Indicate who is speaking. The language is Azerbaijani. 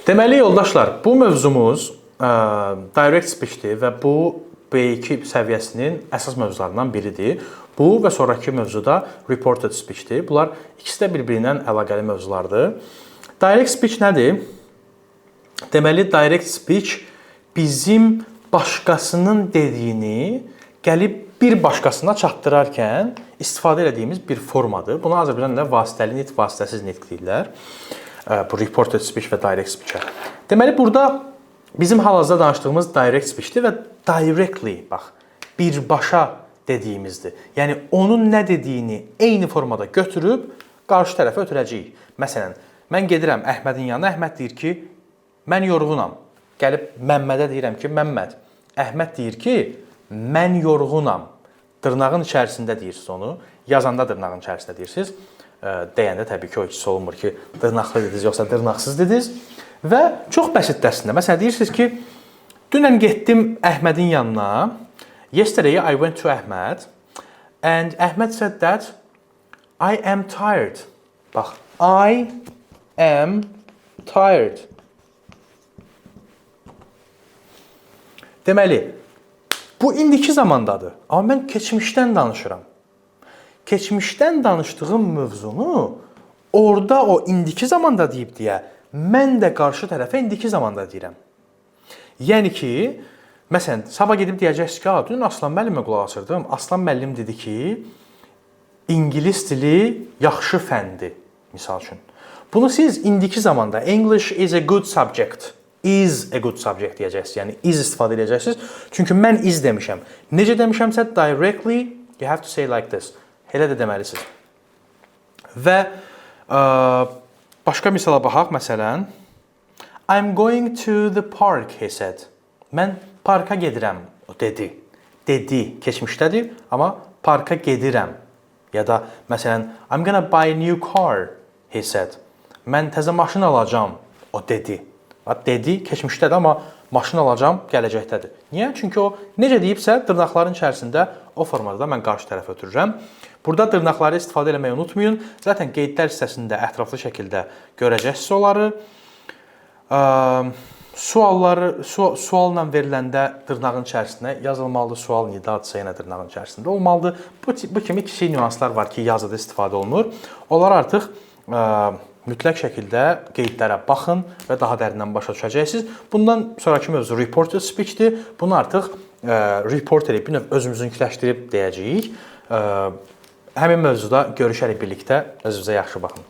Speaker 1: Deməli yoldaşlar, bu mövzumuz direct speech-dir və bu B2 səviyyəsinin əsas mövzularından biridir. Bu və sonrakı mövzuda reported speech-dir. Bunlar ikisi də bir-birindən əlaqəli mövzulardır. Direct speech nədir? Deməli, direct speech bizim başqasının dediyini gəlib bir başqasına çatdırarkən istifadə etdiyimiz bir formadır. Buna Azərbaycanda vasitəli nitq, vasitəsiz nitq deyirlər. Bu reported speech və direct speech-ə. Deməli, burada bizim hal-hazırda danışdığımız direct speech-dir və directly, bax, birbaşa dediyimizdir. Yəni, onun nə dediyini eyni formada götürüb qarşı tərəfə ötürəcəyik. Məsələn, mən gedirəm Əhmədin yanına, Əhməd deyir ki, mən yorğunam. Gəlib Məmmədə deyirəm ki, Məmməd. Əhməd deyir ki, mən yorğunam. Dırnağın içərisində deyirsiniz onu, yazanda dırnağın içərisində deyirsiniz. Deyəndə təbii ki, o ikisi olmur ki, dırnaqlı dediniz, yoxsa dırnaqsız dediniz. Və çox bəsitdəsində, məsələn, deyirsiniz ki, dünən getdim Əhmədin yanına. Yesterday I went to Ahmed and Ahmed said that I am tired. Bax, I am tired. Deməli, bu indiki zamandadır. Amma mən keçmişdən danışıram. Keçmişdən danışdığım mövzunu orada o indiki zamanda deyib deyə mən də qarşı tərəfə indiki zamanda deyirəm. Yəni ki, məsələn, sabah gedib deyəcəksiniz ki, dünən Aslan müəllimə qulaq asırdım. Aslan müəllim dedi ki, İngilis dili yaxşı fəndir, misal üçün. Bunu siz indiki zamanda English is a good subject, is a good subject deyəcəksiniz. Yəni, is istifadə edəcəksiniz. Çünki mən is demişəm. Necə demişəmsə, directly, you have to say like this. Elə də deməlisiniz. Və başqa misala baxaq, məsələn, I'm going to the park, he said. Mən parka gedirəm, o dedi. Dedi, keçmişdədir, amma parka gedirəm. Ya da, məsələn, I'm gonna buy a new car, he said. Mən təzə maşın alacağam, o dedi. Dedi, keçmişdədir, amma maşın alacağam, gələcəkdədir. Niyə? Çünki o necə deyibsə, dırnaqların içərisində o formada mən qarşı tərəfə ötürürəm. Burada dırnaqları istifadə etməyi unutmayın. Zaten qeydlər hissəsində ətraflı şəkildə görəcəksiniz onları. Sualla veriləndə dırnağın içərisində yazılmalıdır. Sual nidadsa yenə dırnağın içərisində olmalıdır. Bu kimi kiçik nüanslar var ki, yazıda istifadə olunur. Onlar artıq mütləq şəkildə qeydlərə baxın və daha dərindən başa düşəcəksiniz. Bundan sonraki mövzu reported speech-dir. Bunu artıq report edib, bir növ özümüzünkiləşdirib deyəcəyik. Həmin mövzuda görüşərik birlikdə. Özünüzə yaxşı baxın.